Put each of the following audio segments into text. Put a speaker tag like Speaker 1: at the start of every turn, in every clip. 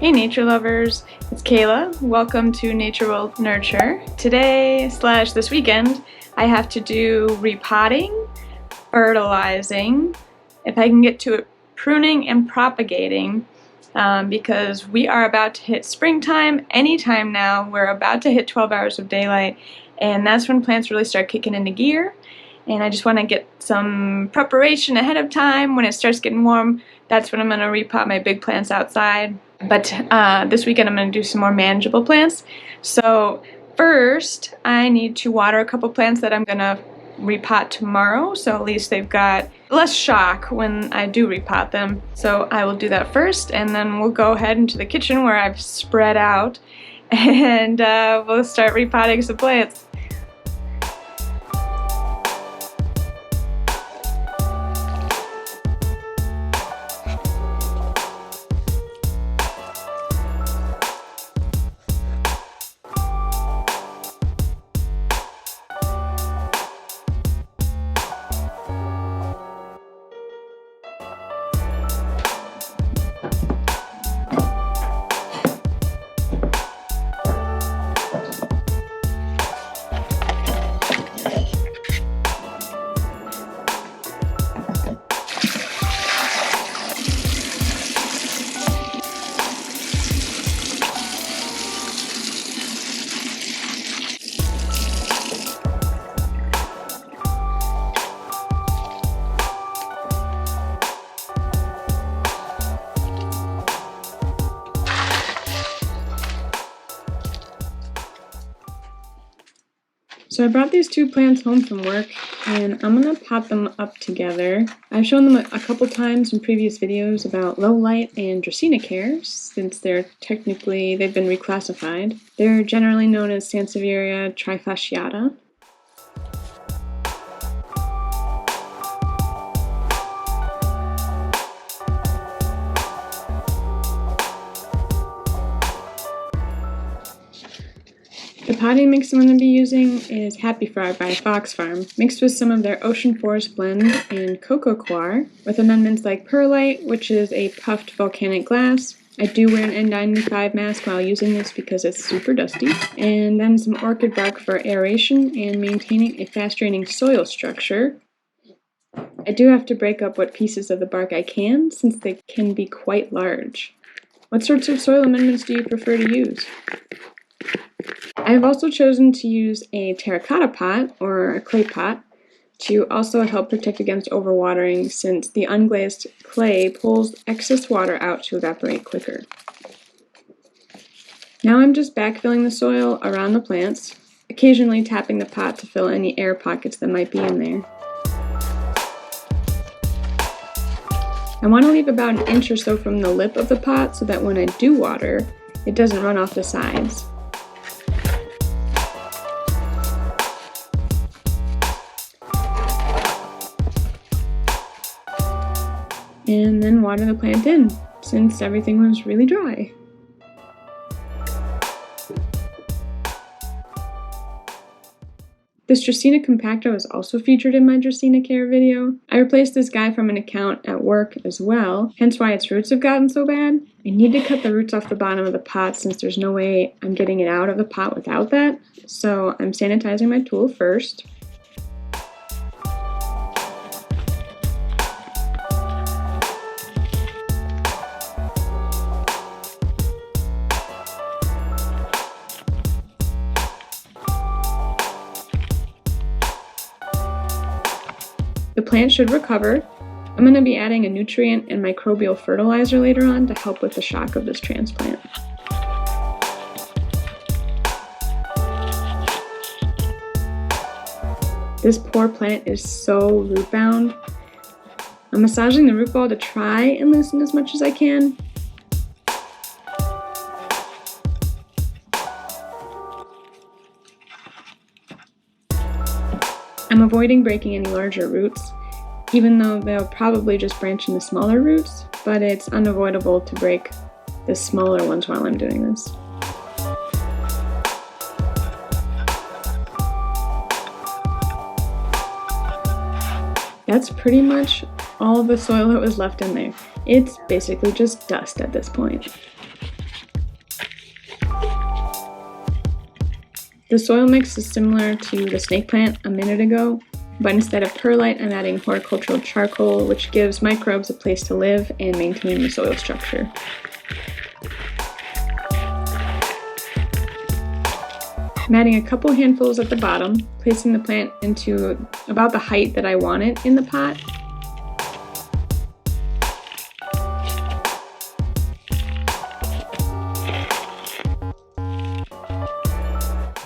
Speaker 1: Hey nature lovers, it's Kayla. Welcome to Nature Will Nurture. Today / this weekend I have to do repotting, fertilizing, if I can get to it, pruning and propagating, because we are about to hit springtime anytime now. We're about to hit 12 hours of daylight, and that's when plants really start kicking into gear. And I just want to get some preparation ahead of time. When it starts getting warm, that's when I'm going to repot my big plants outside. But this weekend I'm going to do some more manageable plants. So first I need to water a couple plants that I'm going to repot tomorrow, so at least they've got less shock when I do repot them. So I will do that first, and then we'll go ahead into the kitchen where I've spread out, and we'll start repotting some plants. So I brought these two plants home from work, and I'm going to pot them up together. I've shown them a couple times in previous videos about low light and Dracaena care, since they've been reclassified. They're generally known as Sansevieria trifasciata. The potting mix I'm going to be using is Happy Fry by Fox Farm, mixed with some of their Ocean Forest blend and cocoa coir, with amendments like perlite, which is a puffed volcanic glass. I do wear an N95 mask while using this because it's super dusty. And then some orchid bark for aeration and maintaining a fast-draining soil structure. I do have to break up what pieces of the bark I can, since they can be quite large. What sorts of soil amendments do you prefer to use? I have also chosen to use a terracotta pot or a clay pot to also help protect against overwatering, since the unglazed clay pulls excess water out to evaporate quicker. Now I'm just backfilling the soil around the plants, occasionally tapping the pot to fill any air pockets that might be in there. I want to leave about an inch or so from the lip of the pot so that when I do water, it doesn't run off the sides. And then water the plant in, since everything was really dry. This Dracaena Compacta was also featured in my Dracaena care video. I replaced this guy from an account at work as well, hence why its roots have gotten so bad. I need to cut the roots off the bottom of the pot, since there's no way I'm getting it out of the pot without that. So I'm sanitizing my tool first. The plant should recover. I'm going to be adding a nutrient and microbial fertilizer later on to help with the shock of this transplant. This poor plant is so root bound. I'm massaging the root ball to try and loosen as much as I can. I'm avoiding breaking any larger roots, even though they'll probably just branch into smaller roots, but it's unavoidable to break the smaller ones while I'm doing this. That's pretty much all the soil that was left in there. It's basically just dust at this point. The soil mix is similar to the snake plant a minute ago, but instead of perlite, I'm adding horticultural charcoal, which gives microbes a place to live and maintain the soil structure. I'm adding a couple handfuls at the bottom, placing the plant into about the height that I want it in the pot.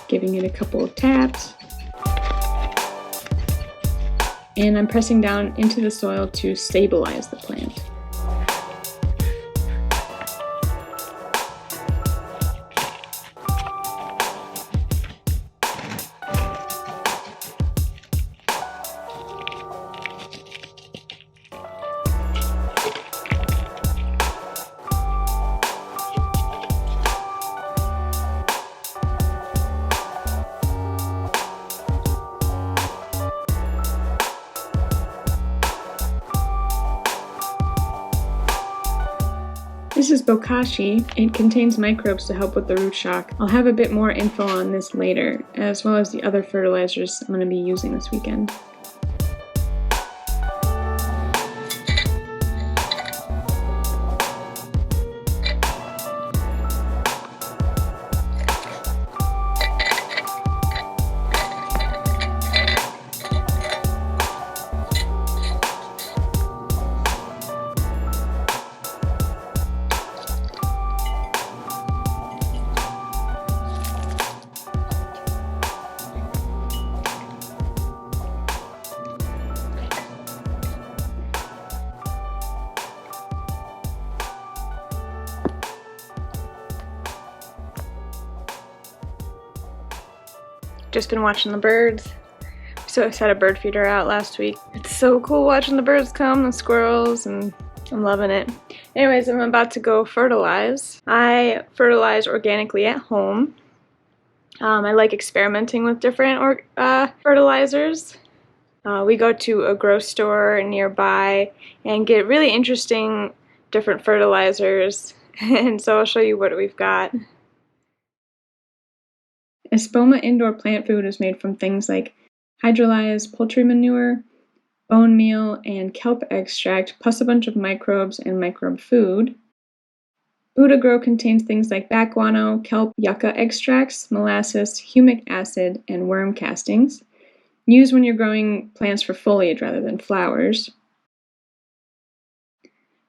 Speaker 1: Giving it a couple of taps. And I'm pressing down into the soil to stabilize the plant. This is bokashi. It contains microbes to help with the root shock. I'll have a bit more info on this later, as well as the other fertilizers I'm going to be using this weekend. Just been watching the birds. So I set a bird feeder out last week. It's so cool watching the birds come, the squirrels, and I'm loving it. Anyways, I'm about to go fertilize. I fertilize organically at home. I like experimenting with different fertilizers. We go to a grocery store nearby and get really interesting different fertilizers. And so I'll show you what we've got. Espoma indoor plant food is made from things like hydrolyzed poultry manure, bone meal, and kelp extract, plus a bunch of microbes and microbe food. Buddha Grow contains things like bat guano, kelp, yucca extracts, molasses, humic acid, and worm castings, used when you're growing plants for foliage rather than flowers.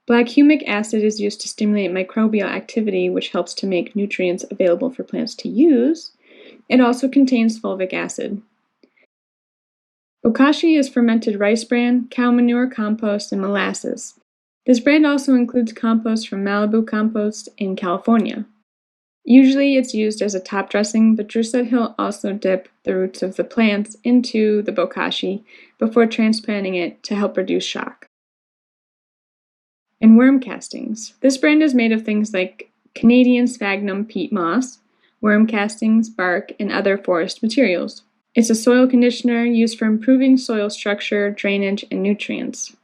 Speaker 1: Black humic acid is used to stimulate microbial activity, which helps to make nutrients available for plants to use. It also contains fulvic acid. Bokashi is fermented rice bran, cow manure compost, and molasses. This brand also includes compost from Malibu Compost in California. Usually it's used as a top dressing, but Drew said he'll also dip the roots of the plants into the bokashi before transplanting it to help reduce shock. And worm castings. This brand is made of things like Canadian sphagnum peat moss, worm castings, bark, and other forest materials. It's a soil conditioner used for improving soil structure, drainage, and nutrients.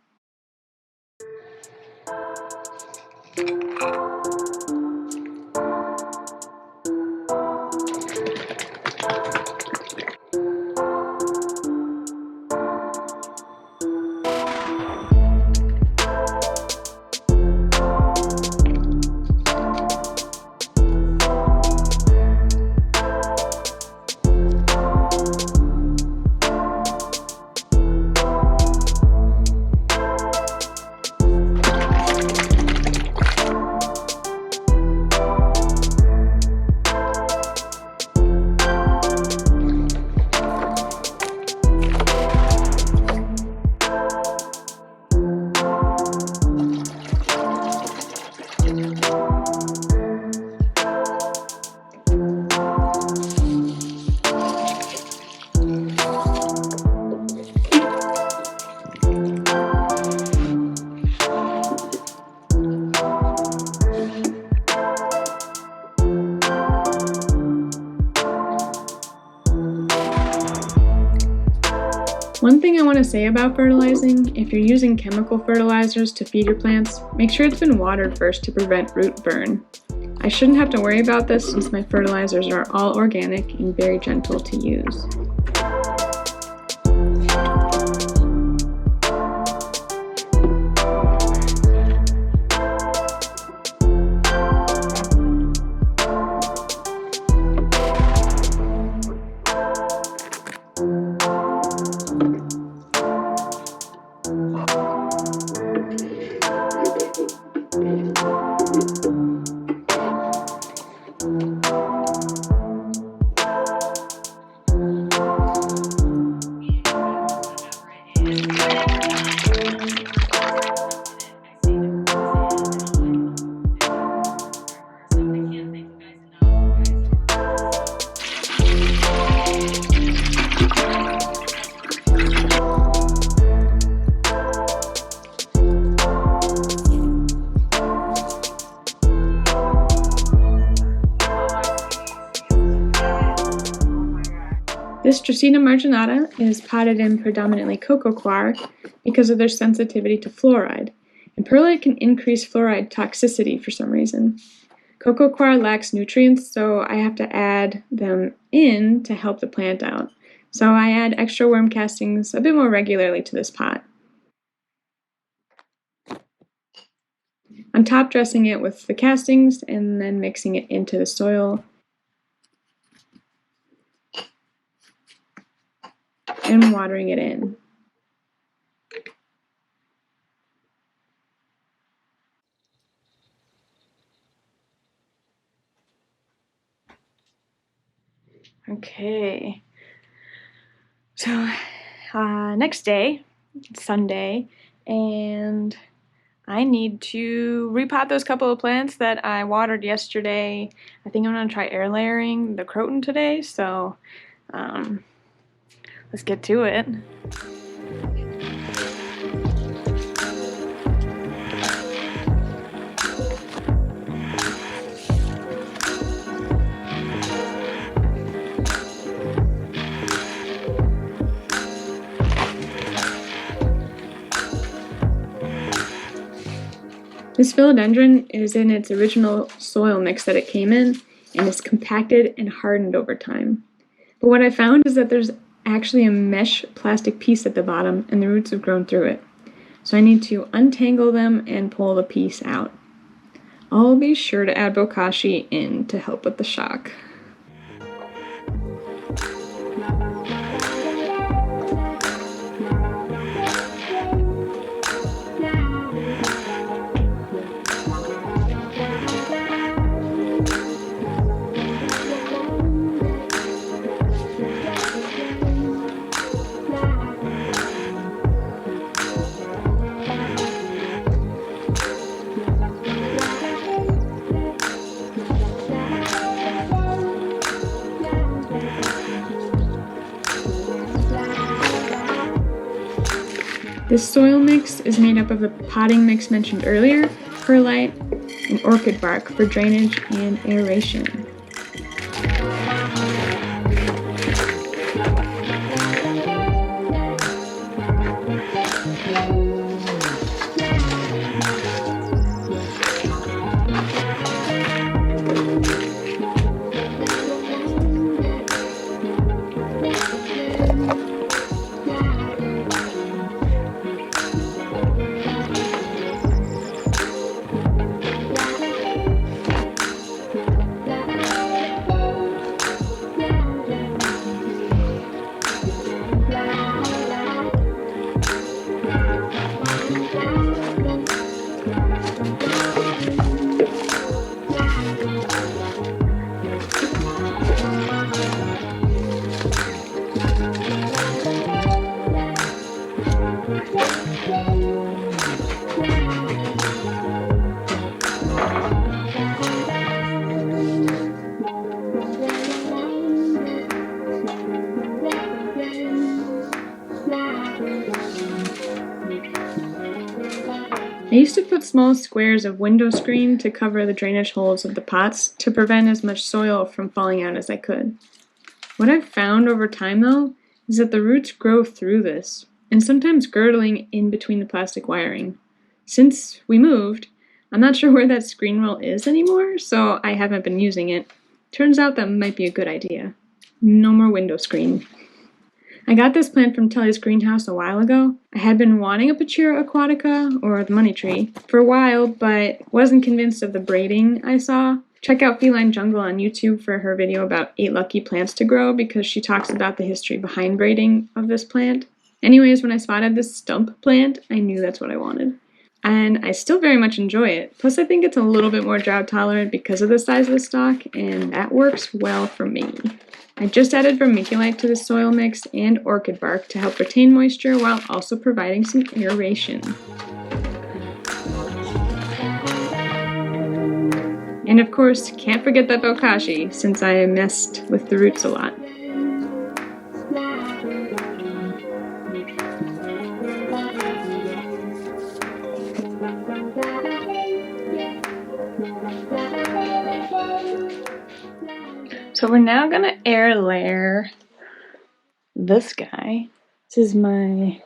Speaker 1: One thing I want to say about fertilizing, if you're using chemical fertilizers to feed your plants, make sure it's been watered first to prevent root burn. I shouldn't have to worry about this since my fertilizers are all organic and very gentle to use. This Dracaena marginata is potted in predominantly cocoa coir because of their sensitivity to fluoride, and perlite can increase fluoride toxicity for some reason. Cocoa coir lacks nutrients, so I have to add them in to help the plant out. So I add extra worm castings a bit more regularly to this pot. I'm top dressing it with the castings and then mixing it into the soil and watering it in. Okay, so next day, it's Sunday, and I need to repot those couple of plants that I watered yesterday. I think I'm going to try air layering the Croton today, so let's get to it. This philodendron is in its original soil mix that it came in, and is compacted and hardened over time. But what I found is that there's actually a mesh plastic piece at the bottom, and the roots have grown through it. So I need to untangle them and pull the piece out. I'll be sure to add bokashi in to help with the shock. This soil mix is made up of the potting mix mentioned earlier, perlite, and orchid bark for drainage and aeration. I used to put small squares of window screen to cover the drainage holes of the pots to prevent as much soil from falling out as I could. What I've found over time, though, is that the roots grow through this, and sometimes girdling in between the plastic wiring. Since we moved, I'm not sure where that screen roll is anymore, so I haven't been using it. Turns out that might be a good idea. No more window screen. I got this plant from Telly's greenhouse a while ago. I had been wanting a Pachira aquatica, or the money tree, for a while, but wasn't convinced of the braiding I saw. Check out Feline Jungle on YouTube for her video about 8 lucky plants to grow, because she talks about the history behind braiding of this plant. Anyways, when I spotted this stump plant, I knew that's what I wanted. And I still very much enjoy it. Plus I think it's a little bit more drought tolerant because of the size of the stalk, and that works well for me. I just added vermiculite to the soil mix and orchid bark to help retain moisture while also providing some aeration. And of course, can't forget that bokashi, since I messed with the roots a lot. So we're now gonna air layer this guy. This is my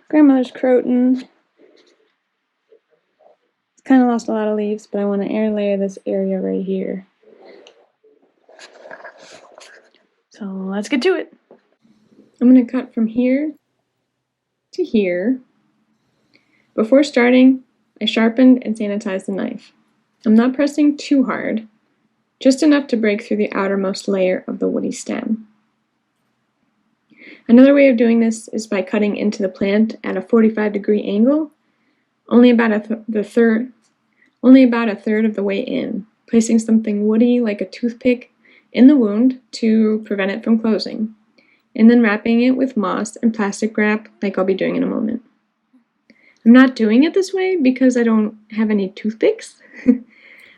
Speaker 1: grandmother's Croton. It's kind of lost a lot of leaves, but I want to air layer this area right here. So let's get to it. I'm gonna cut from here to here. Before starting, I sharpened and sanitized the knife. I'm not pressing too hard, just enough to break through the outermost layer of the woody stem. Another way of doing this is by cutting into the plant at a 45-degree angle, only about a third of the way in, placing something woody like a toothpick in the wound to prevent it from closing, and then wrapping it with moss and plastic wrap like I'll be doing in a moment. I'm not doing it this way because I don't have any toothpicks.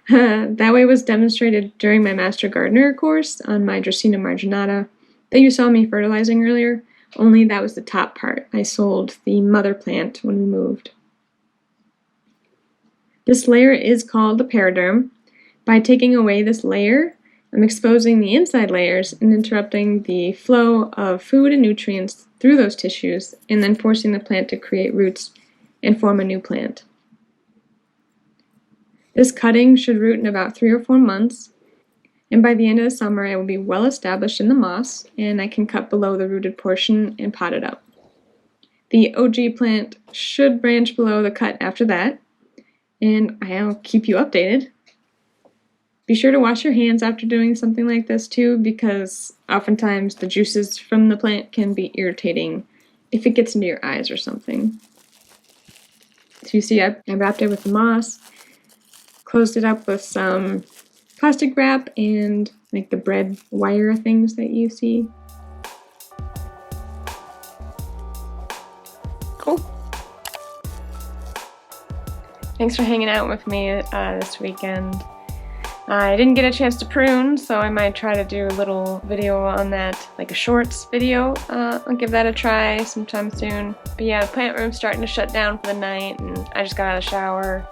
Speaker 1: That way was demonstrated during my Master Gardener course on my Dracaena marginata that you saw me fertilizing earlier, only that was the top part. I sold the mother plant when we moved. This layer is called the periderm. By taking away this layer, I'm exposing the inside layers and interrupting the flow of food and nutrients through those tissues, and then forcing the plant to create roots and form a new plant. This cutting should root in about 3 or 4 months, and by the end of the summer I will be well established in the moss, and I can cut below the rooted portion and pot it up. The OG plant should branch below the cut after that, and I'll keep you updated. Be sure to wash your hands after doing something like this too, because oftentimes the juices from the plant can be irritating if it gets into your eyes or something. So you see I wrapped it with the moss, closed it up with some plastic wrap and like the bread wire things that you see. Cool. Thanks for hanging out with me this weekend. I didn't get a chance to prune, so I might try to do a little video on that, like a shorts video. I'll give that a try sometime soon. But yeah, the plant room's starting to shut down for the night, and I just got out of the shower,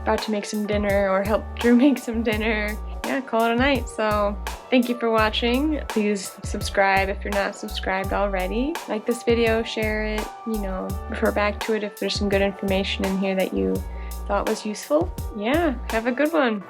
Speaker 1: about to make some dinner, or help Drew make some dinner. Yeah, call it a night. So thank you for watching. Please subscribe if you're not subscribed already. Like this video, share it, refer back to it if there's some good information in here that you thought was useful. Yeah, have a good one.